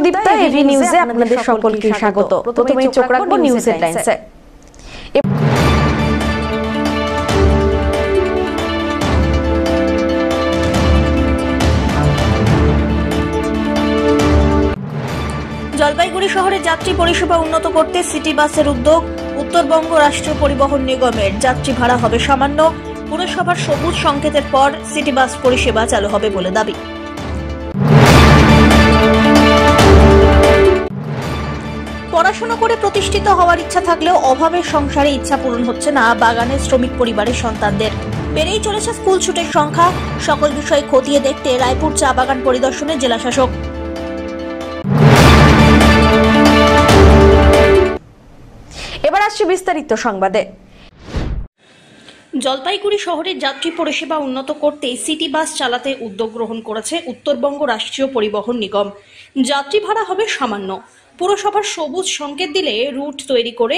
Sudipta, AV নিউজে আপনাদের সকলকে স্বাগত। প্রথমেই চোখ রাখবো নিউজ হেডলাইন্সে। জলপাইগুড়ি শহরে যাত্রী পরিষেবা উন্নত করতে সিটি বাসের উদ্যোগ। উত্তরবঙ্গ রাষ্ট্রীয় পরিবহন নিগমের যাত্রী ভাড়া হবে সামান্য। পুরসভার সবুজ সংকেতের পর সিটি বাস পরিষেবা চালু হবে বলে দাবি। পড়াশোনা করে প্রতিষ্ঠিত হওয়ার ইচ্ছা থাকলেও অভাবের সংসারে ইচ্ছা পূরণ হচ্ছে না বাগানের শ্রমিক পরিবারের সন্তানদের। বেড়েই চলেছে স্কুল ছুটের সংখ্যা। সকল বিষয় খতিয়ে দেখতে রায়পুর চা বাগান পরিদর্শনে জেলা শাসক। এবার আসছে বিস্তারিত সংবাদে। জলপাইগুড়ি শহরের যাত্রী পরিষেবা উন্নত করতে সিটি বাস চালাতে উদ্যোগ গ্রহণ করেছে উত্তরবঙ্গ রাষ্ট্রীয় পরিবহন নিগম। যাত্রী ভাড়া হবে সামান্য। পুরসভার সবুজ সংকেত দিলে রুট তৈরি করে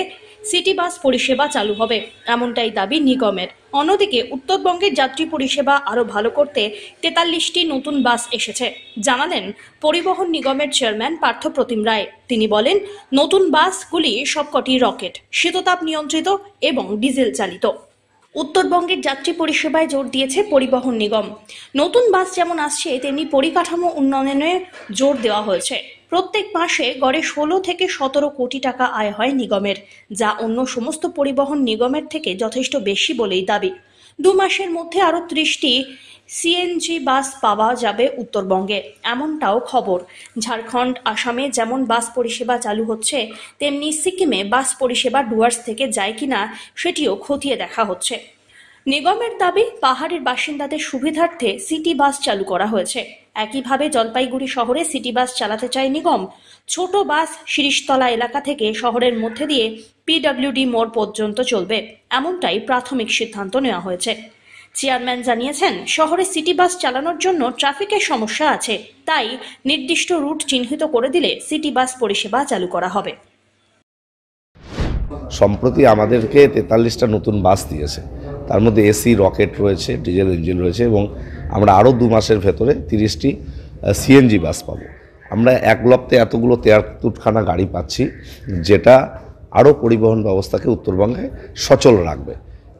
সিটি বাস পরিষেবা চালু হবে, এমনটাই দাবি নিগমের। অন্যদিকে উত্তরবঙ্গের যাত্রী পরিষেবা আরও ভালো করতে 43টি নতুন বাস এসেছে, জানালেন পরিবহন নিগমের চেয়ারম্যান পার্থপ্রতিম রায়। তিনি বলেন, নতুন বাসগুলি সবকটি রকেট, শীততাপ নিয়ন্ত্রিত এবং ডিজেল চালিত। উত্তরবঙ্গের যাত্রী পরিষেবায় জোর দিয়েছে পরিবহন নিগম। নতুন বাস যেমন আসছে, তেমনি পরিকাঠামো উন্নয়নে জোর দেওয়া হয়েছে। প্রত্যেক মাসে গড়ে 16 থেকে 17 কোটি টাকা আয় হয় নিগমের, যা অন্য সমস্ত পরিবহন নিগমের থেকে যথেষ্ট বেশি বলেই দাবি। 2 মাসের মধ্যে আরও 30টি সিএনজি বাস পাওয়া যাবে উত্তরবঙ্গে, এমনটাও খবর। ঝাড়খণ্ড, আসামে যেমন বাস পরিষেবা চালু হচ্ছে, তেমনি সিকিমে বাস পরিষেবা ডুয়ার্স থেকে যায় কিনা সেটিও খতিয়ে দেখা হচ্ছে। নিগমের দাবি, পাহাড়ের বাসিন্দাদের সুবিধার্থে সিটি বাস চালু করা হয়েছে। একইভাবে জলপাইগুড়ি শহরে সিটি বাস চালাতে চায় নিগম। ছোট বাস শিরিষতলা এলাকা থেকে শহরের মধ্যে দিয়ে পিডব্লিউডি মোড় পর্যন্ত চলবে, এমনটাই প্রাথমিক সিদ্ধান্ত নেওয়া হয়েছে। চেয়ারম্যান জানিয়েছেন, শহরে সিটি বাস চালানোর জন্য ট্রাফিকের সমস্যা আছে, তাই নির্দিষ্ট রুট চিহ্নিত করে দিলে সিটি বাস পরিষেবা চালু করা হবে। সম্প্রতি আমাদেরকে 43টা নতুন বাস দিয়েছে, তার মধ্যে এসি, রকেট রয়েছে, ডিজেল ইঞ্জিন রয়েছে এবং আমরা আরও 2 মাসের ভেতরে 30টি সিএনজি বাস পাবো। আমরা এক লপ্তে এতগুলো 73খানা গাড়ি পাচ্ছি, যেটা আরও পরিবহন ব্যবস্থাকে উত্তরবঙ্গে সচল রাখবে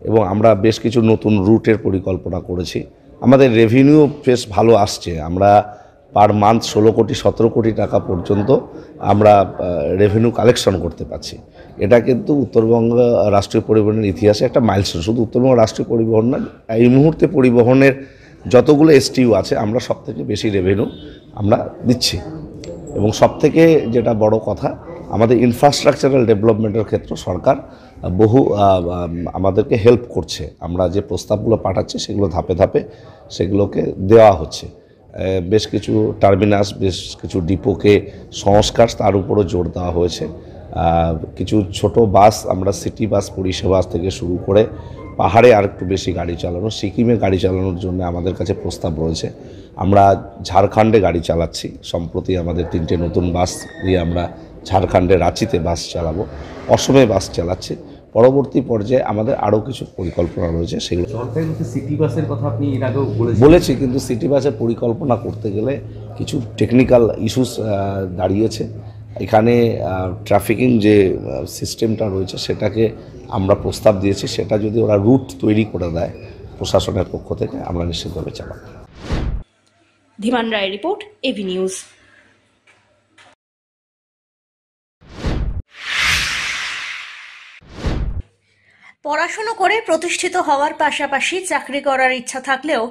এবং আমরা বেশ কিছু নতুন রুটের পরিকল্পনা করেছি। আমাদের রেভিনিউ বেশ ভালো আসছে। আমরা পার মান্থ 16 কোটি 17 কোটি টাকা পর্যন্ত আমরা রেভিনিউ কালেকশন করতে পারছি। এটা কিন্তু উত্তরবঙ্গ রাষ্ট্রীয় পরিবহনের ইতিহাসে একটা মাইলস্টোন। শুধু উত্তরবঙ্গ রাষ্ট্রীয় পরিবহন না, এই মুহূর্তে পরিবহনের যতগুলো এসটিইউ আছে, আমরা সবথেকে বেশি রেভিনিউ আমরা দিচ্ছি। এবং সবথেকে যেটা বড় কথা, আমাদের ইনফ্রাস্ট্রাকচারাল ডেভেলপমেন্টের ক্ষেত্রে সরকার বহু আমাদেরকে হেল্প করছে। আমরা যে প্রস্তাবগুলো পাঠাচ্ছি, সেগুলো ধাপে ধাপে সেগুলোকে দেওয়া হচ্ছে। বেশ কিছু টার্মিনাস, বেশ কিছু ডিপোকে সংস্কার, তার উপরও জোর দেওয়া হয়েছে। কিছু ছোট বাস, আমরা সিটি বাস পরিষেবা থেকে শুরু করে পাহাড়ে আর একটু বেশি গাড়ি চালানো, সিকিমে গাড়ি চালানোর জন্য আমাদের কাছে প্রস্তাব রয়েছে। আমরা ঝাড়খণ্ডে গাড়ি চালাচ্ছি। সম্প্রতি আমাদের 3টে নতুন বাস দিয়ে আমরা ঝাড়খণ্ডে রাঁচিতে বাস চালাবো, অসমে বাস চালাচ্ছি। পরবর্তী পর্যায়ে আমাদের আরও কিছু পরিকল্পনা রয়েছে, সেগুলো সিটি বাসের কথা আপনি এর আগেও বলেছি, কিন্তু সিটি বাসের পরিকল্পনা করতে গেলে কিছু টেকনিক্যাল ইস্যুস দাঁড়িয়েছে। এখানে ট্রাফিকিং যে সিস্টেমটা রয়েছে, সেটাকে আমরা প্রস্তাব দিয়েছি। সেটা যদি ওরা রুট তৈরি করে দেয় প্রশাসনের পক্ষ থেকে, আমরা নিশ্চিতভাবে চালাবো। ধীমান রায় রিপোর্ট, এভি নিউজ। পড়াশোনা করে প্রতিষ্ঠিত হওয়ার পাশাপাশি চাকরি করার ইচ্ছা থাকলেও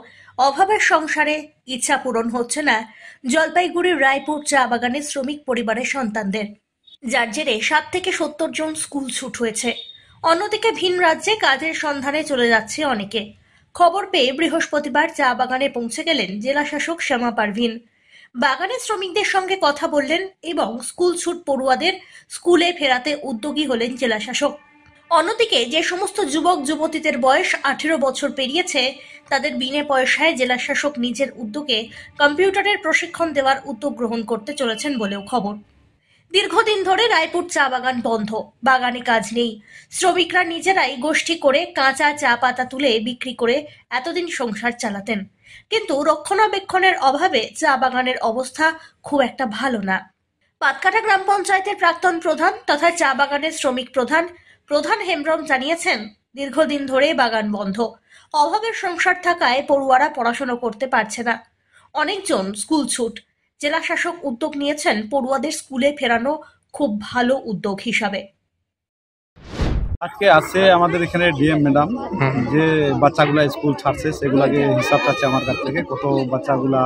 অভাবের সংসারে ইচ্ছা পূরণ হচ্ছে না জলপাইগুড়ির রায়পুর চা বাগানের শ্রমিক পরিবারের সন্তানদের, যার জেরে 60 থেকে 70 জন স্কুল ছুট হয়েছে। অন্যদিকে ভিন রাজ্যে কাজের সন্ধানে চলে যাচ্ছে অনেকে। খবর পেয়ে বৃহস্পতিবার চা বাগানে পৌঁছে গেলেন জেলা শাসক শ্যামা পারভিন। বাগানের শ্রমিকদের সঙ্গে কথা বললেন এবং স্কুল ছুট পড়ুয়াদের স্কুলে ফেরাতে উদ্যোগী হলেন জেলা শাসক। অন্যদিকে যে সমস্ত যুবক যুবতীদের বয়স 18 বছর পেরিয়েছে, তাদের বিনা পয়সায় জেলা শাসক নিজের উদ্যোগে কম্পিউটারের প্রশিক্ষণ দেওয়ার উদ্যোগ গ্রহণ করতে চলেছেন বলেও খবর। দীর্ঘদিন ধরে রায়পুর চা বাগান বন্ধ, বাগানে কাজ নেই। শ্রমিকরা নিজেরাই গোষ্ঠী করে কাঁচা চা পাতা তুলে বিক্রি করে এতদিন সংসার চালাতেন, কিন্তু রক্ষণাবেক্ষণের অভাবে চা বাগানের অবস্থা খুব একটা ভালো না। পাতকাটা গ্রাম পঞ্চায়েতের প্রাক্তন প্রধান তথা চা বাগানের শ্রমিক প্রধান হেমব্রম জানিয়েছেন, দীর্ঘদিন ধরে বাগান বন্ধ। অভাবের সংসার থাকায় পড়ুয়ারা পড়াশোনা করতে পারছে না। অনেকজন স্কুল ছুট। জেলা শাসক উদ্যোগ নিয়েছেন পড়ুয়াদের স্কুলে ফেরানো, খুব ভালো উদ্যোগ হিসাবে। আজকে আছে আমাদের এখানে ডিএম ম্যাডাম, যে বাচ্চাগুলা স্কুল ছাড়ছে সেগুলাকে হিসাব চাচ্ছে আমার কাছ থেকে, কত বাচ্চাগুলা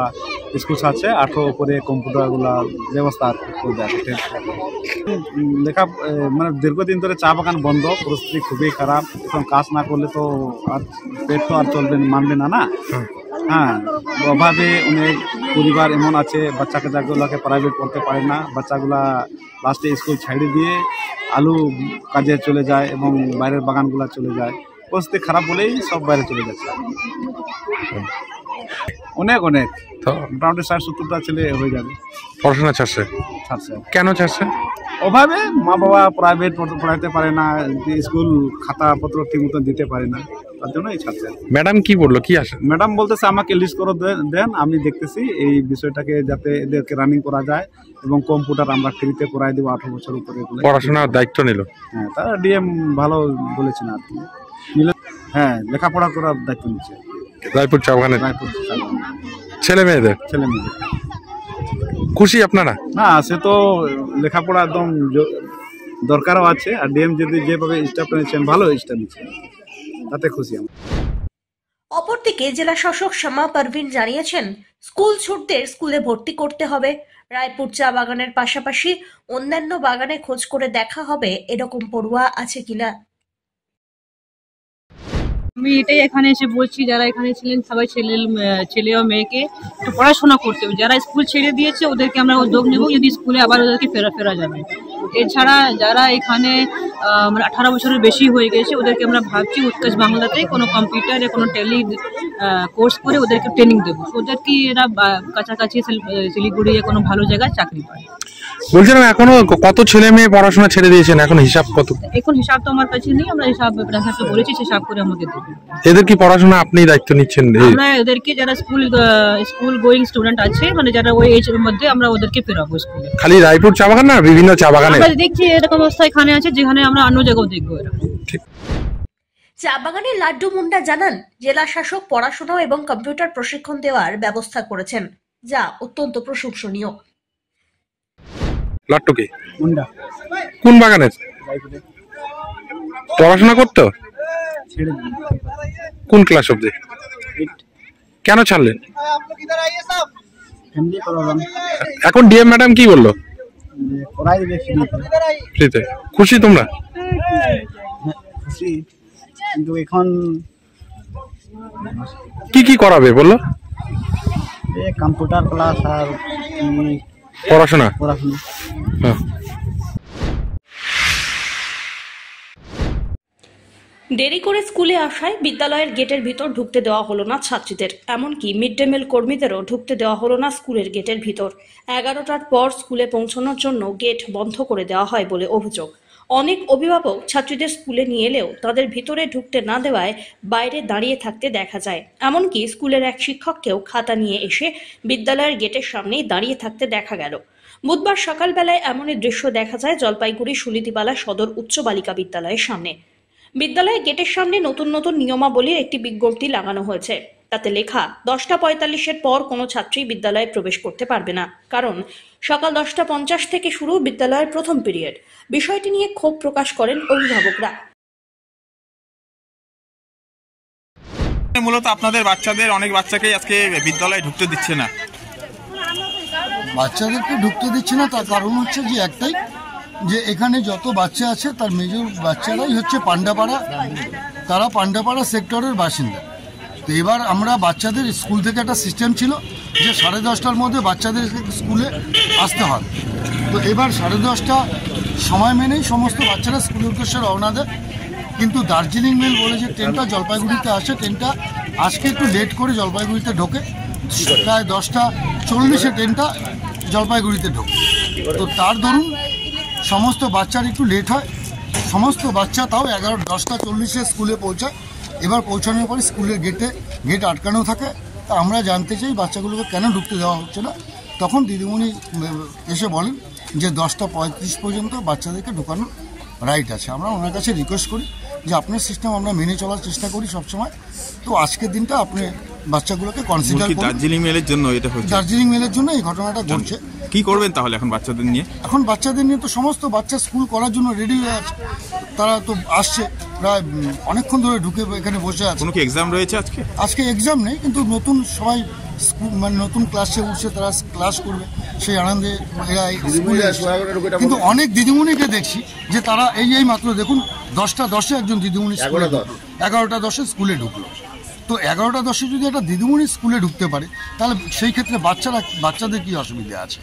স্কুল ছাড়ছে, 18 করে কম্পিউটারগুলা ব্যবস্থা করে দেয়। লেখা মানে দীর্ঘদিন ধরে চা বাগান বন্ধ, পরিস্থিতি খুবই খারাপ। এখন কাজ না করলে তো আর পেট তো আর চলবে মানবে না না। হ্যাঁ, অভাবে অনেক পরিবার এমন আছে বাচ্চা কাচ্চাগুলোকে প্রাইভেট পড়তে পারে না, বাচ্চাগুলা লাস্টে স্কুল ছেড়ে দিয়ে আলু কাজে চলে যায় এবং বাইরের বাগানগুলো চলে যায়। পরিস্থিতি খারাপ বলেই সব বাইরে চলে যাচ্ছে। অনেক মোটামুটি 60-70টা ছেলে হয়ে যাবে পড়াশোনা ছাড়ছে। কেন ছাড়ছে? অভাবে মা বাবা প্রাইভেট পড়াইতে পারে না, স্কুল খাতাপত্র ঠিক মতো দিতে পারে না, তার জন্যই ছাড়ছে। ম্যাডাম কি বললো, কি আসে? ম্যাডাম বলতেছে আমাকে লিস্ট করে দেন, আমি দেখতেছি এই বিষয়টাকে যাতে এদেরকে রানিং করা যায় এবং কম্পিউটার আমরা ফ্রিতে করাই দেবো 18 বছর উপরে। পড়াশোনার দায়িত্ব নিল। হ্যাঁ, তারা ডিএম ভালো বলেছেন আর কি। হ্যাঁ, লেখাপড়া করার দায়িত্ব নিচ্ছে রায়পুর চা বাগানে। ছেলে মেয়েদের খুশি আপনারা? না, সে তো লেখাপড়া একদম দরকারও আছে, আর ডিএম যদি যেভাবে স্টাফ নিচ্ছেন ভালো স্টাফ নিচ্ছেন, তাতে খুশি আমরা। অপরদিকে জেলা শাসক শামা পারভিন জানিয়েছেন, স্কুল ছুটদের স্কুলে ভর্তি করতে হবে। রায়পুর চা বাগানের পাশাপাশি অন্যান্য বাগানে খোঁজ করে দেখা হবে এরকম পড়ুয়া আছে কিনা। আমি এটাই এখানে এসে বলছি, যারা এখানে ছিলেন সবাই ছেলে ও মেয়েকে একটু পড়াশোনা করতে হবে। যারা স্কুল ছেড়ে দিয়েছে ওদেরকে আমরা উদ্যোগ নেব, যদি স্কুলে আবার ওদেরকে ফেরা যাবে। এছাড়া যারা এখানে 18 বছরের বেশি হয়ে গেছে ওদেরকে আমরা ভাবছি উৎকর্ষ বাংলাতে কোনো কম্পিউটারে কোনো টেলি কোর্স করে ওদেরকে ট্রেনিং দেবো, ওদেরকে এরা কাছাকাছি শিলিগুড়ি কোনো ভালো জায়গায় চাকরি পায়। বলছিলাম এখনো কত ছেলে মেয়ে পড়াশোনা ছেড়ে দিয়েছেন, এখন হিসাব কত? এখন হিসাব তো আমার কাছে নেই, আমরা হিসাব প্রধানকে বলেছি হিসাব করে আমাকে দেবো। এদের কি পড়াশোনা আপনি দায়িত্ব নিচ্ছেন? আমরা এদেরকে যারা স্কুল গোয়িং স্টুডেন্ট আছে, মানে যারা ওই এজের মধ্যে, আমরা ওদেরকে ফেরাবো স্কুলে। খালি রায়পুর চা বাগান না, বিভিন্ন চা বাগানে আমরা দেখছি এরকম অবস্থা এখানে আছে, যেখানে আমরা অন্য জায়গাও দেখবো এরকম। চা বাগানের লাড্ডু মুন্ডা জানান, জেলা শাসক পড়াশোনা এবং কম্পিউটার প্রশিক্ষণ দেওয়ার ব্যবস্থা করেছেন, যা অত্যন্ত প্রশংসনীয়। লাট্টু কি মুন্ডা কোন বাগানের? পড়াশোনা করতো? কোন ক্লাস অবধি? কেন ছাড়লেন? এখন ডিএম ম্যাডাম কি বললো? ফ্রিতে। খুশি তোমরা? খুশি, কিন্তু এখন কি করাবে বললো? কম্পিউটার ক্লাস আর পড়াশোনা। হ্যাঁ। দেরি করে স্কুলে আসায় বিদ্যালয়ের গেটের ভিতর ঢুকতে দেওয়া হলো না ছাত্রীদের, এমনকি মিড ডে মিল কর্মীদেরও ঢুকতে দেওয়া হলো না স্কুলের গেটের ভিতর। 11টার পর স্কুলে পৌঁছানোর জন্য গেট বন্ধ করে দেওয়া হয় বলে অভিযোগ। অনেক অভিভাবক ছাত্রীদের স্কুলে নিয়ে এলেও তাদের ভিতরে ঢুকতে না দেওয়ায় বাইরে দাঁড়িয়ে থাকতে দেখা যায়। এমনকি স্কুলের এক শিক্ষককেও খাতা নিয়ে এসে বিদ্যালয়ের গেটের সামনেই দাঁড়িয়ে থাকতে দেখা গেল। বুধবার সকালবেলায় এমনই দৃশ্য দেখা যায় জলপাইগুড়ি সুলিতিবালা সদর উচ্চ বালিকা বিদ্যালয়ের সামনে। বিদ্যালয়ের গেটের সামনে নতুন নিয়মাবলীর একটি বিজ্ঞপ্তি লাগানো হয়েছে। তাতে লেখা 10:45-এর পর কোনো ছাত্রী বিদ্যালয়ে প্রবেশ করতে পারবে না, কারণ সকাল 10:50 থেকে শুরু বিদ্যালয়ের প্রথম পিরিয়ড। বিষয়টি নিয়ে ক্ষোভ প্রকাশ করেন অভিভাবকরা। মূলত আপনাদের বাচ্চাদের অনেক বাচ্চাকেই আজকে বিদ্যালয়ে ঢুকতে দিচ্ছে না। বাচ্চাদেরকে ঢুকতে দিচ্ছে না, তার কারণ হচ্ছে যে একটাই, যে এখানে যত বাচ্চা আছে তার মেজর বাচ্চারাই হচ্ছে পান্ডাপাড়া, তারা পান্ডাপাড়া সেক্টরের বাসিন্দা। তো এবার আমরা বাচ্চাদের স্কুল থেকে একটা সিস্টেম ছিল যে 10:30টার মধ্যে বাচ্চাদের স্কুলে আসতে হয়। তো এবার 10:30টা সময় মেনেই সমস্ত বাচ্চারা স্কুলের উদ্দেশ্যে রওনা দেয়, কিন্তু দার্জিলিং মেল বলে যে ট্রেনটা জলপাইগুড়িতে আসে, ট্রেনটা আজকে একটু লেট করে জলপাইগুড়িতে ঢোকে, প্রায় 10:40-এ ট্রেনটা জলপাইগুড়িতে ঢোকে। তো তার দরুন সমস্ত বাচ্চার একটু লেট হয়, সমস্ত বাচ্চা তাও 10:40-এ স্কুলে পৌঁছায়। এবার পৌঁছানোর পরে স্কুলের গেট আটকানো থাকে। তা আমরা জানতে চাই বাচ্চাগুলোকে কেন ঢুকতে দেওয়া হচ্ছে না। তখন দিদিমণি এসে বলেন যে 10:35 পর্যন্ত বাচ্চাদেরকে ঢোকানোর রাইট আছে। আমরা ওনার কাছে রিকোয়েস্ট করি যে আপনার সিস্টেম আমরা মেনে চলার চেষ্টা করি সবসময়। তো আজকের দিনটা আপনি বাচ্চাগুলোকে কনসিডার করুন। দার্জিলিং মেলের জন্য এটা হচ্ছে, দার্জিলিং মেলের জন্য এই ঘটনাটা ঘটছে। কি করবেন তাহলে এখন বাচ্চাদের নিয়ে? এখন বাচ্চাদের নিয়ে তো সমস্ত বাচ্চা স্কুল করার জন্য রেডি হয়ে আছে, তারা তো আসছে, প্রায় অনেকক্ষণ ধরে ঢুকে এখানে বসে আছে। কোনো কি এক্সাম রয়েছে আজকে? আজকে এক্সাম নেই, কিন্তু নতুন সবাই মানে নতুন ক্লাসে উঠছে, তারা ক্লাস করবে সেই আনন্দে এরা স্কুলে আসছে। কিন্তু অনেক দিদিমণিকে দেখছি যে তারা এই মাত্র দেখুন 10:10 একজন দিদিমণি 11:10 স্কুলে ঢুকলো। তো 11:10 যদি একটা দিদিমণি স্কুলে ঢুকতে পারে তাহলে সেই ক্ষেত্রে বাচ্চাদের কি অসুবিধা আছে?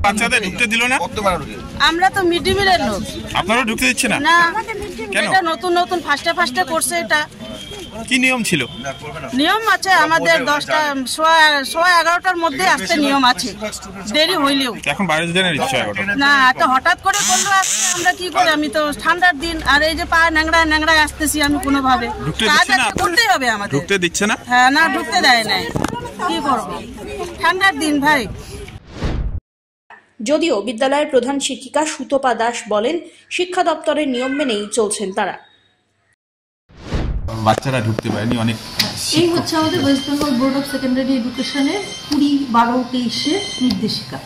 বাচ্চাদের ঢুকতে দিল না? আমরা তো মিড ডে মিলের লোক, আপনারাও ঢুকতে দিচ্ছে না? না, কেন? এটা নতুন ফার্স্টে করছে। এটা কি নিয়ম ছিল? নিয়ম আছে আমাদের 10:11টার মধ্যে আসতে নিয়ম আছে, দেরি হইলেও। এখন বাইরে জানেন ইচ্ছা না, তো হঠাৎ করে করলো, আমরা কি করে? আমি তো ঠান্ডার দিন, আর এই যে পা ন্যাংড়ায় আসতেছি আমি কোনোভাবে, কাজ করতেই হবে আমাদের। ঢুকতে দিচ্ছে না? হ্যাঁ, না, ঢুকতে দেয় নাই, কি করবো, ঠান্ডার দিন ভাই। যদিও বিদ্যালয়ের প্রধান শিক্ষিকা সুতপা দাস বলেন, শিক্ষা দপ্তরের নিয়ম মেনেই চলছেন তারা। বাচ্চারা ঢুকতে পারেনি অনেক। এই হচ্ছে আমাদের West Bengal board of secondary এডুকেশনের 20-12-23 নির্দেশিকা।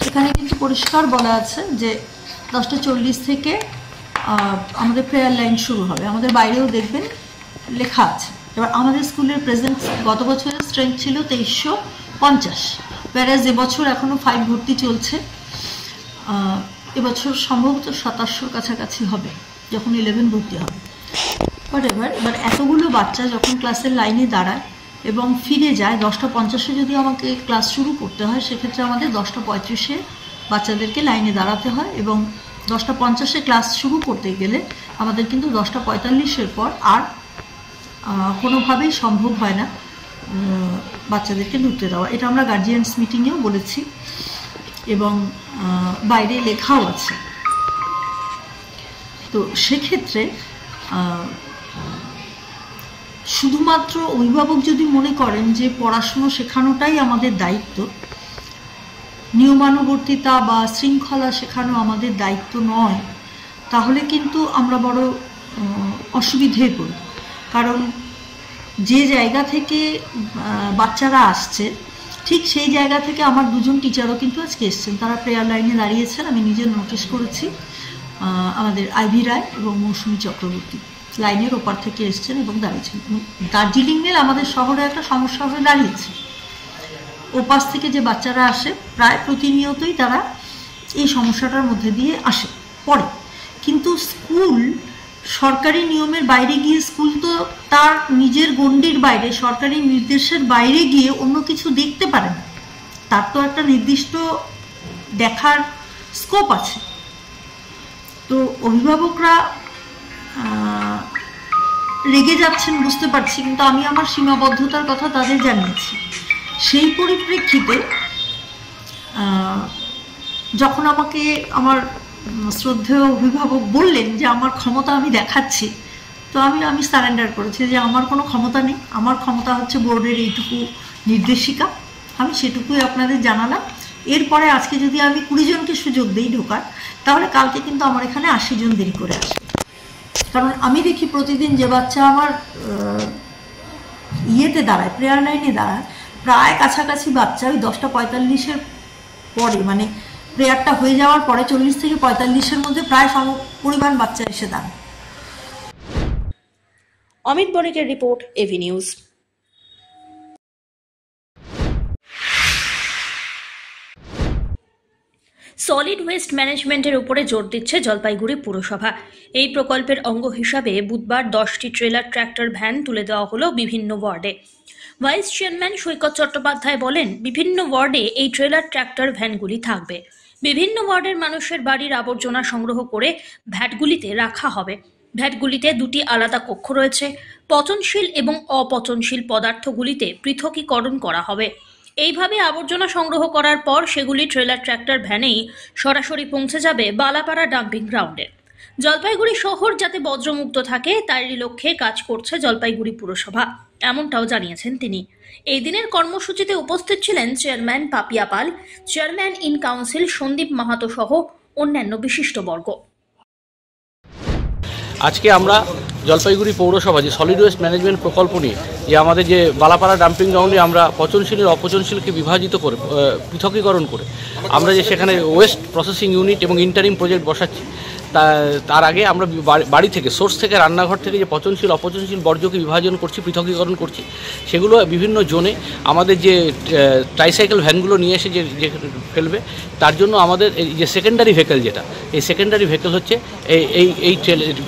এখানে কিন্তু পরিষ্কার বলা আছে যে 10:40 থেকে আমাদের প্রেয়ার লাইন শুরু হবে। আমাদের বাইরেও দেখবেন লেখা আছে। এবার আমাদের স্কুলের প্রেজেন্ট গত বছরের স্ট্রেংথ ছিল 2350, প্যারাজ এবছর এখনও 5 ভর্তি চলছে। এবছর সম্ভবত 2700 কাছাকাছি হবে যখন 11 ভর্তি হবে। এবার এতগুলো বাচ্চা যখন ক্লাসের লাইনে দাঁড়ায় এবং ফিরে যায় 10:50 যদি আমাকে ক্লাস শুরু করতে হয়, সেক্ষেত্রে আমাদের 10:35 বাচ্চাদেরকে লাইনে দাঁড়াতে হয়, এবং 10:50 ক্লাস শুরু করতে গেলে আমাদের কিন্তু 10:45 পর আর কোনোভাবেই সম্ভব হয় না বাচ্চাদেরকে ঢুকতে দেওয়া। এটা আমরা গার্জিয়ানস মিটিংয়েও বলেছি এবং বাইরে লেখাও আছে। তো সেক্ষেত্রে শুধুমাত্র অভিভাবক যদি মনে করেন যে পড়াশুনো শেখানোটাই আমাদের দায়িত্ব, নিয়মানুবর্তিতা বা শৃঙ্খলা শেখানো আমাদের দায়িত্ব নয়, তাহলে কিন্তু আমরা বড় অসুবিধায় পড়ি। কারণ যে জায়গা থেকে বাচ্চারা আসছে ঠিক সেই জায়গা থেকে আমার 2জন টিচারও কিন্তু আজকে এসছেন, তারা প্রেয়ার লাইনে দাঁড়িয়েছেন, আমি নিজে নোটিশ করেছি। আমাদের আইভি রায় এবং মৌসুমী চক্রবর্তী লাইনের ওপার থেকে এসছেন এবং দাঁড়িয়েছেন। দার্জিলিং মেল আমাদের শহরে একটা সমস্যা হয়ে দাঁড়িয়েছে। ওপাশ থেকে যে বাচ্চারা আসে প্রায় প্রতিনিয়তই তারা এই সমস্যাটার মধ্যে দিয়ে আসে পড়ে, কিন্তু স্কুল সরকারি নিয়মের বাইরে গিয়ে, স্কুল তো তার নিজের গণ্ডির বাইরে, সরকারি নির্দেশের বাইরে গিয়ে অন্য কিছু দেখতে পারে না। তার তো একটা নির্দিষ্ট দেখার স্কোপ আছে। তো অভিভাবকরা রেগে যাচ্ছেন বুঝতে পারছি, কিন্তু আমি আমার সীমাবদ্ধতার কথা তাদের জানিয়েছি। সেই পরিপ্রেক্ষিতে যখন আমাকে আমার শ্রদ্ধেয় অভিভাবক বললেন যে আমার ক্ষমতা আমি দেখাচ্ছি, তো আমি সারেন্ডার করেছি যে আমার কোনো ক্ষমতা নেই। আমার ক্ষমতা হচ্ছে বোর্ডের এইটুকু নির্দেশিকা, আমি সেটুকুই আপনাদের জানালাম। এরপরে আজকে যদি আমি 20 জনকে সুযোগ দিই ঢোকার, তাহলে কালকে কিন্তু আমার এখানে 80 জন দেরি করে আসে। কারণ আমি দেখি প্রতিদিন যে বাচ্চা আমার ইয়েতে দাঁড়ায়, প্রেয়ার লাইনে দাঁড়ায়, প্রায় কাছাকাছি বাচ্চা ওই 10:45 পরে, মানে প্রেয়ারটা হয়ে যাওয়ার পরে 40 থেকে 45 মধ্যে প্রায় সম পরিমাণ বাচ্চা এসে দাঁড়ায়। অমিত বণিকের report, AV news. Solid waste ম্যানেজমেন্টের উপরে জোর দিচ্ছে জলপাইগুড়ি পুরসভা। এই প্রকল্পের অঙ্গ হিসাবে বুধবার 10টি ট্রেলার ট্র্যাক্টর ভ্যান তুলে দেওয়া হলো বিভিন্ন ওয়ার্ডে। ভাইস চেয়ারম্যান সৈকত চট্টোপাধ্যায় বলেন, বিভিন্ন ওয়ার্ডে এই ট্রেলার ট্র্যাক্টর ভ্যানগুলি থাকবে। বিভিন্ন ওয়ার্ডের মানুষের বাড়ির আবর্জনা সংগ্রহ করে ভ্যাটগুলিতে রাখা হবে। ভ্যাটগুলিতে 2টি আলাদা কক্ষ রয়েছে। পচনশীল এবং অপচনশীল পদার্থগুলিতে পৃথকীকরণ করা হবে। এইভাবে আবর্জনা সংগ্রহ করার পর সেগুলি ট্রেলার ট্র্যাক্টর ভ্যানেই সরাসরি পৌঁছে যাবে বালাপাড়া ডাম্পিং গ্রাউন্ডে। জলপাইগুড়ি শহর যাতে বজ্রমুক্ত থাকে তারই লক্ষ্যে কাজ করছে জলপাইগুড়ি পুরসভা। এমনটাও জানিয়েছেন তিনি। এই দিনের কর্মসূচিতে উপস্থিত ছিলেন chairman Papiya Pal, chairman in council Sandip Mahato সহ অন্যান্য বিশিষ্টবর্গ। আজকে আমরা জলপাইগুড়ি পৌরসভা যে সলিড ওয়েস্ট ম্যানেজমেন্ট প্রকল্প নিয়ে যে আমাদের যে বালাপাড়া ডাম্পিং গ্রাউন্ডে আমরা পচনশীল অপচনশীলকে বিভাজিত করে পৃথকীকরণ করে আমরা যে সেখানে ওয়েস্ট প্রসেসিং ইউনিট এবং ইন্টারিম প্রজেক্ট বসাচ্ছি, তার আগে আমরা বাড়ি থেকে সোর্স থেকে রান্নাঘর থেকে যে পচনশীল অপচনশীল বর্জ্যকে বিভাজন করছি, পৃথকীকরণ করছি, সেগুলো বিভিন্ন জোনে আমাদের যে ট্রাইসাইকেল ভ্যানগুলো নিয়ে এসে যে ফেলবে, তার জন্য আমাদের এই যে সেকেন্ডারি ভেহিকেল যেটা, এই সেকেন্ডারি ভেহিকেল হচ্ছে এই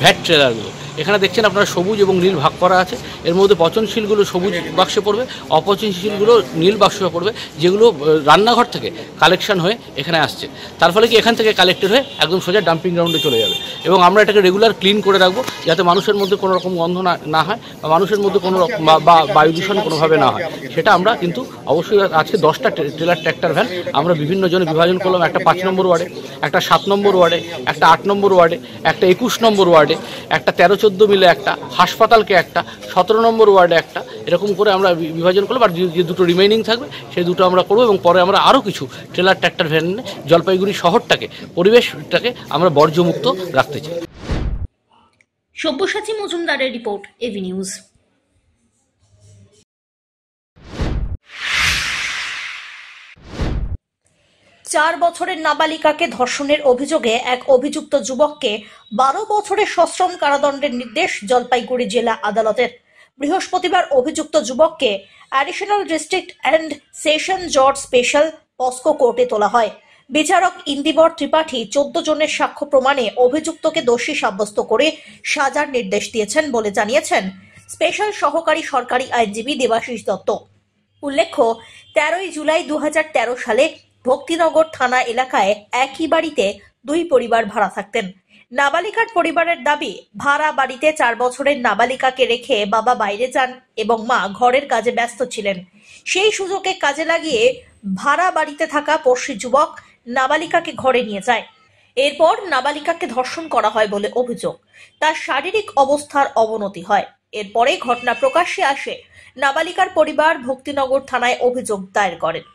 ভ্যাট ট্রেলারগুলো। এখানে দেখছেন আপনারা সবুজ এবং নীল ভাগ করা আছে। এর মধ্যে পচনশীলগুলো সবুজ বাক্সে পড়বে, অপচনশীলগুলো নীল বাক্সে পড়বে, যেগুলো রান্নাঘর থেকে কালেকশন হয়ে এখানে আসছে। তার ফলে কি এখান থেকে কালেক্টেড হয়ে একদম সোজা ডাম্পিং গ্রাউন্ডে চলে যাবে। এবং আমরা এটাকে রেগুলার ক্লিন করে রাখবো, যাতে মানুষের মধ্যে কোনো রকম গন্ধ না হয় বা মানুষের মধ্যে কোনো রকম বা বায়ু দূষণ কোনোভাবে না হয়। সেটা আমরা কিন্তু অবশ্যই আজকে 10টা ট্রেলার ট্র্যাক্টর ভ্যান আমরা বিভিন্ন জনে বিভাজন করলাম। একটা 5 নম্বর ওয়ার্ডে, একটা 7 নম্বর ওয়ার্ডে, একটা 8 নম্বর ওয়ার্ডে, একটা 21 নম্বর ওয়ার্ডে, একটা 13-14 মিলে একটা, হাসপাতালকে একটা, 17 নম্বর ওয়ার্ডে একটা, এরকম করে আমরা বিভাজন করলাম। আর যে দুটো রিমেইনিং থাকবে সেই দুটো আমরা করবো। এবং পরে আমরা আরও কিছু ট্রেলার ট্র্যাক্টর ভ্যান জলপাইগুড়ি শহরটাকে, পরিবেশটাকে আমরা বর্জ্যমুক্ত রাখতে চাই। সব্যসাচী মজুমদারের রিপোর্ট, এভি নিউজ। চার বছরের নাবালিকাকে ধর্ষণের অভিযোগে এক অভিযুক্ত যুবককে 12 বছরের সশ্রম কারাদণ্ডের নির্দেশ জলপাইগুড়ি জেলা আদালতের। বৃহস্পতিবার অভিযুক্ত যুবককে অ্যাডিশনাল ডিস্ট্রিক্ট অ্যান্ড সেশন জজ স্পেশাল পস্কো কোর্টে তোলা হয়। বিচারক ইন্দিবর ত্রিপাঠী 14 জনের সাক্ষ্য প্রমাণে অভিযুক্তকে দোষী সাব্যস্ত করে সাজার নির্দেশ দিয়েছেন বলে জানিয়েছেন স্পেশাল সহকারী সরকারি আইনজীবী দেবাশিস দত্ত। উল্লেখ্য, 13 জুলাই 2013 সালে ভক্তিনগর থানা এলাকায় একই বাড়িতে 2 পরিবার ভাড়া থাকতেন। নাবালিকার পরিবারের দাবি, ভাড়া বাড়িতে 4 বছরের নাবালিকাকে রেখে বাবা বাইরে যান এবং মা ঘরের কাজে ব্যস্ত ছিলেন। সেই সুযোগে কাজে লাগিয়ে ভাড়া বাড়িতে থাকা পড়শি যুবক নাবালিকাকে ঘরে নিয়ে যায়। এরপর নাবালিকাকে ধর্ষণ করা হয় বলে অভিযোগ। তার শারীরিক অবস্থার অবনতি হয়। এরপরে ঘটনা প্রকাশ্যে আসে। নাবালিকার পরিবার ভক্তিনগর থানায় অভিযোগ দায়ের করেন।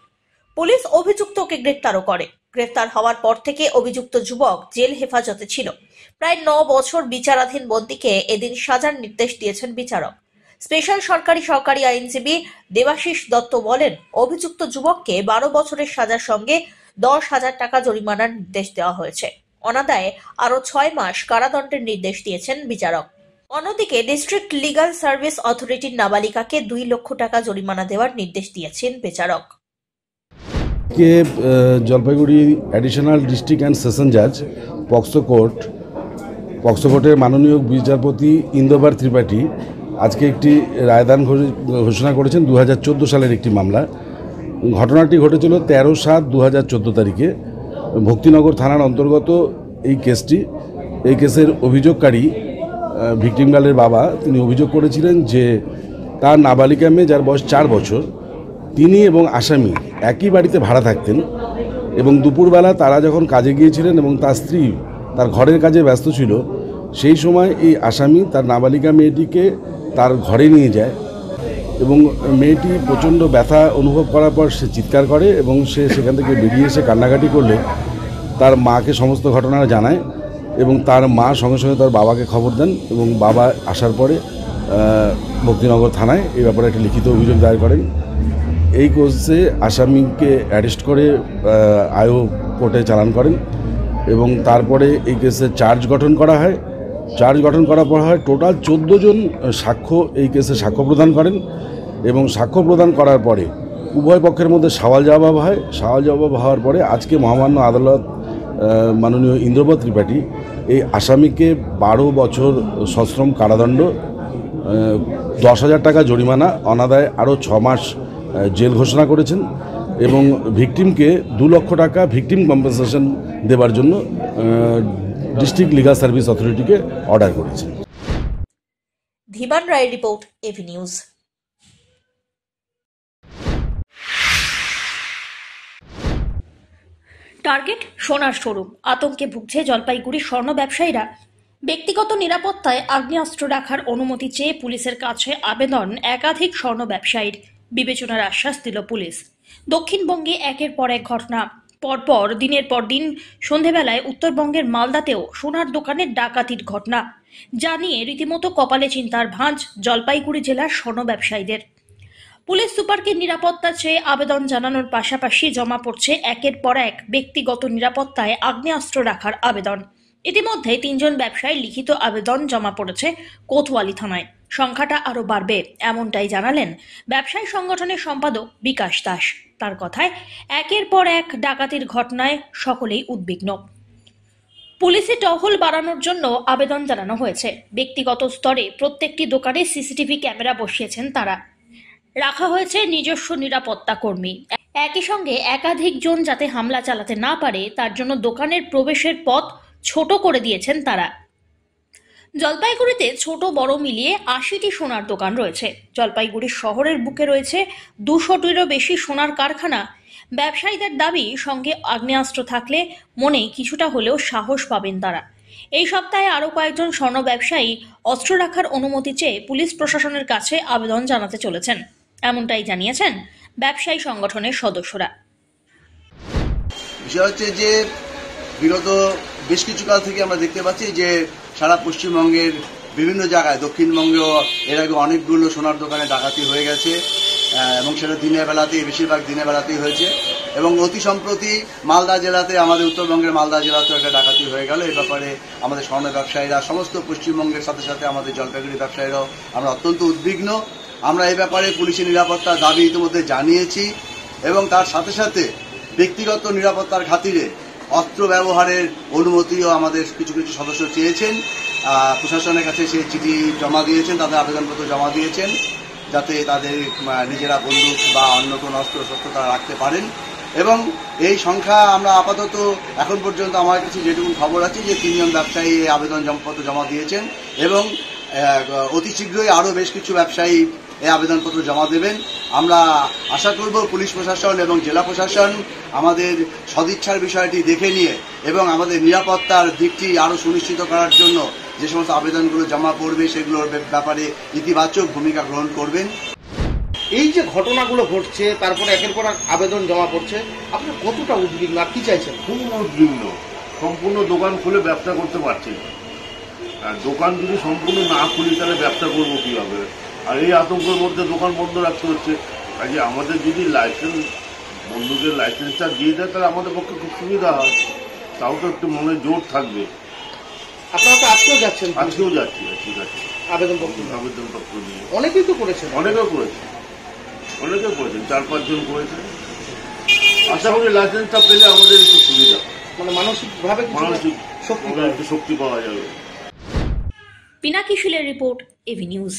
পুলিশ অভিযুক্তকে গ্রেফতারও করে। গ্রেফতার হওয়ার পর থেকে অভিযুক্ত যুবক জেল হেফাজতে ছিল। প্রায় 9 বছর বিচারাধীন বন্দীকে এদিন সাজার নির্দেশ দিয়েছেন বিচারক। স্পেশাল সরকারি আইনজীবী দেবাশিস দত্ত বলেন, অভিযুক্ত যুবককে 12 বছরের সাজার সঙ্গে 10,000 টাকা জরিমানার নির্দেশ দেওয়া হয়েছে। অনাদায়ে আরও 6 মাস কারাদণ্ডের নির্দেশ দিয়েছেন বিচারক। অন্যদিকে ডিস্ট্রিক্ট লিগাল সার্ভিস অথরিটির নাবালিকাকে 2 লক্ষ টাকা জরিমানা দেওয়ার নির্দেশ দিয়েছেন বিচারক। কে Jalpaiguri additional district and session জাজ পক্সো কোর্টের মাননীয় বিচারপতি ইন্দিবর ত্রিপাঠী আজকে একটি রায়দান ঘোষণা করেছেন 2014 সালের একটি মামলা। ঘটনাটি ঘটেছিল 13/7/2014 তারিখে ভক্তিনগর থানার অন্তর্গত এই কেসটি। এই কেসের অভিযোগকারী ভিকটিম গার্লের বাবা, তিনি অভিযোগ করেছিলেন যে তার নাবালিকা মেয়ে, যার বয়স 4 বছর, তিনি এবং আসামি একই বাড়িতে ভাড়া থাকতেন এবং দুপুরবেলা তারা যখন কাজে গিয়েছিলেন এবং তার স্ত্রী তার ঘরের কাজে ব্যস্ত ছিল, সেই সময় এই আসামি তার নাবালিকা মেয়েটিকে তার ঘরে নিয়ে যায় এবং মেয়েটি প্রচণ্ড ব্যথা অনুভব করার পর সে চিৎকার করে এবং সে সেখান থেকে বেরিয়ে এসে কান্নাকাটি করলে তার মাকে সমস্ত ঘটনা জানায় এবং তার মা সঙ্গে সঙ্গে তার বাবাকে খবর দেন এবং বাবা আসার পরে ভক্তিনগর থানায় এই ব্যাপারে একটা লিখিত অভিযোগ দায়ের করেন। এই কেসে আসামিকে অ্যারেস্ট করে আইও কোর্টে চালান করেন এবং তারপরে এই কেসে চার্জ গঠন করা হয়। চার্জ গঠন করার পর হয় টোটাল 14 জন সাক্ষ্য এই কেসে সাক্ষ্য প্রদান করেন এবং সাক্ষ্য প্রদান করার পরে উভয় পক্ষের মধ্যে সওয়াল জবাব হয়। সওয়াল জবাব হওয়ার পরে আজকে মহামান্য আদালত মাননীয় ইন্দিবর ত্রিপাঠী এই আসামিকে 12 বছর সশ্রম কারাদণ্ড, 10,000 টাকা জরিমানা, অনাদায়ে আরও 6 মাস জেল ঘোষণা করেছেন এবং ভিকটিমকে 2 লক্ষ টাকা ভিকটিম কম্পেনসেশন দেওয়ার জন্য ডিস্ট্রিক্ট লিগাল সার্ভিস অথরিটিকে অর্ডার করেছেন। ধীমান রায়ের রিপোর্ট, এভি নিউজ। টার্গেট সোনার শোরুম, আতঙ্কে ভুগছে জলপাইগুড়ির স্বর্ণ ব্যবসায়ীরা। ব্যক্তিগত নিরাপত্তায় আগ্নেয়াস্ত্র রাখার অনুমতি চেয়ে পুলিশের কাছে আবেদন একাধিক স্বর্ণ ব্যবসায়ীর, বিবেচনার আশ্বাস দিল পুলিশ। দক্ষিণবঙ্গে একের পর এক ঘটনা, পরপর দিনের পর দিন সন্ধেবেলায় উত্তরবঙ্গের মালদাতেও সোনার দোকানে ডাকাতির ঘটনা, যা নিয়ে রীতিমতো কপালে চিন্তার ভাঁজ জলপাইগুড়ি জেলার স্বর্ণ ব্যবসায়ীদের। পুলিশ সুপারকে নিরাপত্তা চেয়ে আবেদন জানানোর পাশাপাশি জমা পড়ছে একের পর এক ব্যক্তিগত নিরাপত্তায় আগ্নেয়াস্ত্র রাখার আবেদন। ইতিমধ্যে 3 জন ব্যবসায়ী লিখিত আবেদন জমা পড়েছে কোতোয়ালি থানায়। সংখ্যাটা আরও বাড়বে এমনটাই জানালেন ব্যবসায়ী সংগঠনের সম্পাদক বিকাশ দাস। তার কথায় একের পর এক ডাকাতির ঘটনায় সকলেই উদ্বিগ্ন। পুলিশে টহল বাড়ানোর জন্য আবেদন জানানো হয়েছে। ব্যক্তিগত স্তরে প্রত্যেকটি দোকানে সিসিটিভি ক্যামেরা বসিয়েছেন তারা। রাখা হয়েছে নিজস্ব নিরাপত্তা কর্মী। একই সঙ্গে একাধিক জন যাতে হামলা চালাতে না পারে তার জন্য দোকানের প্রবেশের পথ ছোট করে দিয়েছেন তারা। জলপাইগুড়িতে ছোট বড় মিলিয়ে 80টি সোনার দোকান রয়েছে। জলপাইগুড়ি শহরের বুকে রয়েছে 200টিরও বেশি সোনার কারখানা। ব্যবসায়ীদের দাবি, সঙ্গে আগ্নেয়াস্ত্র থাকলে মনে কিছুটা হলেও সাহস পাবেন তারা। এই সপ্তাহে আরও কয়েকজন স্বর্ণ ব্যবসায়ী অস্ত্র রাখার অনুমতি চেয়ে পুলিশ প্রশাসনের কাছে আবেদন জানাতে চলেছেন, এমনটাই জানিয়েছেন ব্যবসায়ী সংগঠনের সদস্যরা। বিষয় হচ্ছে যে বিগত বেশ কিছু কাল থেকে আমরা দেখতে পাচ্ছি যে সারা পশ্চিমবঙ্গের বিভিন্ন জায়গায়, দক্ষিণবঙ্গেও এর আগে অনেকগুলো সোনার দোকানে ডাকাতি হয়ে গেছে এবং সেটা দিনের বেলাতেই, বেশিরভাগ দিনের বেলাতেই হয়েছে। এবং অতি সম্প্রতি মালদা জেলাতে, আমাদের উত্তরবঙ্গের মালদা জেলাতেও একটা ডাকাতি হয়ে গেল। এই ব্যাপারে আমাদের স্বর্ণ ব্যবসায়ীরা, সমস্ত পশ্চিমবঙ্গের সাথে সাথে আমাদের জলপাইগুড়ি ব্যবসায়ীরাও আমরা অত্যন্ত উদ্বিগ্ন। আমরা এই ব্যাপারে পুলিশের নিরাপত্তার দাবি ইতিমধ্যে জানিয়েছি এবং তার সাথে সাথে ব্যক্তিগত নিরাপত্তার খাতিরে অস্ত্র ব্যবহারের অনুমতিও আমাদের কিছু কিছু সদস্য চেয়েছেন। প্রশাসনের কাছে সেই চিঠি জমা দিয়েছেন, তাদের আবেদনপত্র জমা দিয়েছেন, যাতে তাদের নিজেরা বন্দুক বা অন্য কোনো অস্ত্র শস্ত্র তারা রাখতে পারেন। এবং এই সংখ্যা আমরা আপাতত এখন পর্যন্ত আমার কাছে যেটুকু খবর আছে যে 3 জন ব্যবসায়ী এই আবেদনপত্র জমা দিয়েছেন এবং অতি শীঘ্রই আরও বেশ কিছু ব্যবসায়ী এই আবেদনপত্র জমা দেবেন। আমরা আশা করব পুলিশ প্রশাসন এবং জেলা প্রশাসন আমাদের সদিচ্ছার বিষয়টি দেখে নিয়ে এবং আমাদের নিরাপত্তার দিকটি আরও সুনিশ্চিত করার জন্য যে সমস্ত আবেদনগুলো জমা পড়বে সেগুলোর ব্যাপারে ইতিবাচক ভূমিকা গ্রহণ করবেন। এই যে ঘটনাগুলো ঘটছে, তারপরে একের পর এক আবেদন জমা পড়ছে, আপনি কতটা উদ্বিগ্ন আর কি চাইছেন? খুব উদ্বিগ্ন। সম্পূর্ণ দোকান খুলে ব্যবসা করতে পারছি না, আর দোকান যদি সম্পূর্ণ না খুলি তাহলে ব্যবসা করবো কীভাবে? আর এই আতঙ্কের মধ্যে দোকান বন্ধ রাখতে হচ্ছে। কাজে আমাদের যদি লাইসেন্স, বন্দুকের লাইসেন্সটা দিয়ে দেয় তাহলে আমাদের পক্ষে খুব সুবিধা হয়, তাও তো একটু মনে জোর থাকবে। আপনারা তো আজকেও যাচ্ছেন? আজকেও যাচ্ছি, ঠিক আছে। আবেদনপত্র নিয়ে অনেকেই তো করেছেন। অনেকেও করেছেন, 4-5 জন করেছেন। আশা করি লাইসেন্সটা পেলে আমাদের একটু সুবিধা, মানে মানসিকভাবে একটু শক্তি পাওয়া যাবে। পিনাকি শীলের রিপোর্ট, এভি নিউজ।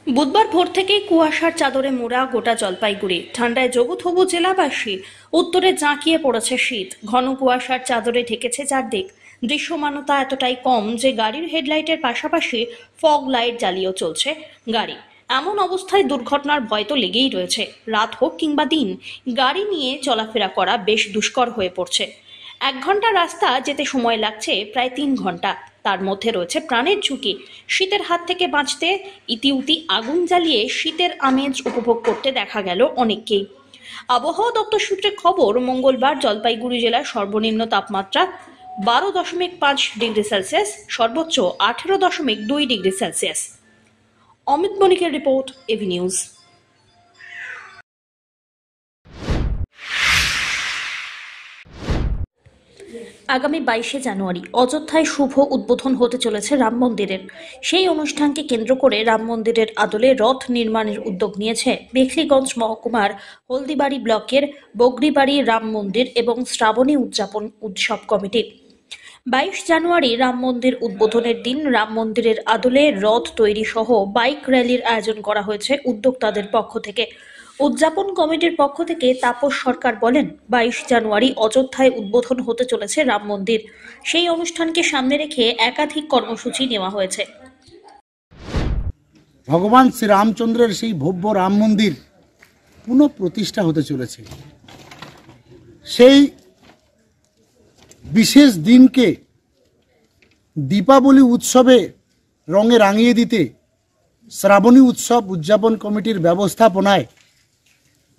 বুধবার ভোর থেকেই কুয়াশার চাদরে মোড়া গোটা জলপাইগুড়ি। ঠান্ডায় জবুথবু জেলাবাসী। উত্তরে জাঁকিয়ে পড়েছে শীত। ঘন কুয়াশার চাদরে ঢেকেছে চারদিক। দৃশ্যমানতা এতটাই কম যে গাড়ির হেডলাইটের পাশাপাশি ফগ লাইট জ্বালিয়েও চলছে গাড়ি। এমন অবস্থায় দুর্ঘটনার ভয় তো লেগেই রয়েছে। রাত হোক কিংবা দিন, গাড়ি নিয়ে চলাফেরা করা বেশ দুষ্কর হয়ে পড়ছে। 1 ঘন্টা রাস্তা যেতে সময় লাগছে প্রায় 3 ঘন্টা। তার মধ্যে রয়েছে প্রাণের ঝুঁকি। শীতের হাত থেকে বাঁচতে ইতিউতি আগুন জ্বালিয়ে শীতের আমেজ উপভোগ করতে দেখা গেল অনেককেই। আবহাওয়া দপ্তর সূত্রে খবর, মঙ্গলবার জলপাইগুড়ি জেলার সর্বনিম্ন তাপমাত্রা 12.5 ডিগ্রি সেলসিয়াস, সর্বোচ্চ 18.2 ডিগ্রি সেলসিয়াস। অমিত বণিকের রিপোর্ট, এভি নিউজ। আগামী 22শে জানুয়ারি অযোধ্যায় শুভ উদ্বোধন হতে চলেছে রাম মন্দিরের। সেই অনুষ্ঠানকে কেন্দ্র করে রাম মন্দিরের আদলে রথ নির্মাণের উদ্যোগ নিয়েছে মেখলিগঞ্জ মহকুমার হলদিবাড়ি ব্লকের বগরিবাড়ি রাম মন্দির এবং শ্রাবণী উৎসব কমিটি। 22 জানুয়ারি রাম মন্দির উদ্বোধনের দিন রাম মন্দিরের আদলে রথ তৈরি সহ বাইক র্যালির আয়োজন করা হয়েছে উদ্যোক্তাদের পক্ষ থেকে। উদযাপন কমিটির পক্ষ থেকে তাপস সরকার বলেন, 22 জানুয়ারি অযোধ্যায় উদ্বোধন হতে চলেছে রাম মন্দির। সেই অনুষ্ঠানকে সামনে রেখে একাধিক কর্মসূচি নেওয়া হয়েছে। ভগবান শ্রী রামচন্দ্রের সেই ভব্য রাম মন্দির পুনঃ প্রতিষ্ঠা হতে চলেছে। সেই বিশেষ দিনকে দীপাবলি উৎসবে রঙে রাঙিয়ে দিতে শ্রাবণী উৎসব উদযাপন কমিটির ব্যবস্থাপনায়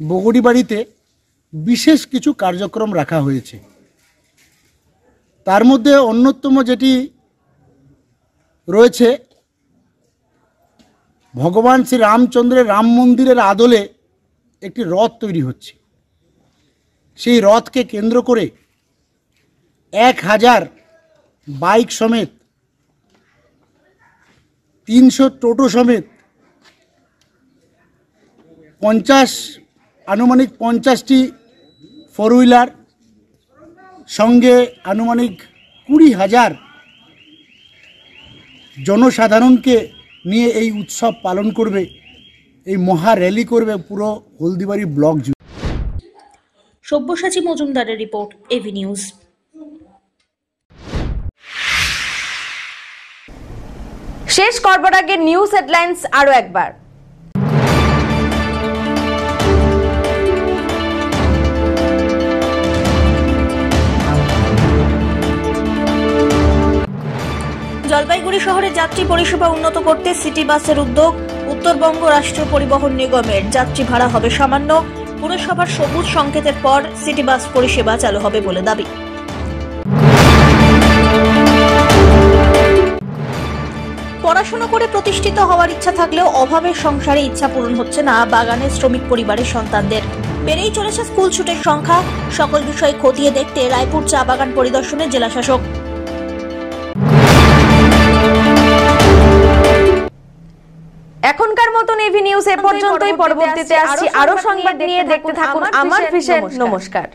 বগড়িবাড়িতে বিশেষ কিছু কার্যক্রম রাখা হয়েছে। তার মধ্যে অন্যতম যেটি রয়েছে, ভগবান শ্রী রামচন্দ্রের রাম মন্দিরের আদলে একটি রথ তৈরি হচ্ছে। সেই রথকে কেন্দ্র করে 1000 বাইক সমেত 300 টোটো সমেত আনুমানিক 50টি 4 হুইলার সঙ্গে আনুমানিক 20,000 জনসাধারণকে নিয়ে এই উৎসব পালন করবে, এই মহা র্যালি করবে পুরো হলদিবাড়ি ব্লক জুড়ে। সব্যসাচী মজুমদারের রিপোর্ট, এভি নিউজ। শেষ করবার আগে নিউজ হেডলাইন্স আরো একবার। জলপাইগুড়ি শহরে যাত্রী পরিষেবা উন্নত করতে সিটি বাসের উদ্যোগ। উত্তরবঙ্গ রাষ্ট্র পরিবহন নিগমের যাত্রী ভাড়া হবে সামান্য। পুরসভার সবুজ সংকেতের পর সিটি বাস পরিষেবা চালু হবে বলে দাবি। পড়াশোনা করে প্রতিষ্ঠিত হওয়ার ইচ্ছা থাকলেও অভাবের সংসারে ইচ্ছা পূরণ হচ্ছে না বাগানের শ্রমিক পরিবারের সন্তানদের। বেড়েই চলেছে স্কুল ছুটের সংখ্যা। সকল বিষয় খতিয়ে দেখতে রায়পুর চা বাগান পরিদর্শনে জেলা শাসক। এখনকার মতন এভি নিউজ এ পর্যন্তই। পরবর্তীতে আসছি আরো সংবাদ নিয়ে। দেখতে থাকুন আমার ভিশন। নমস্কার।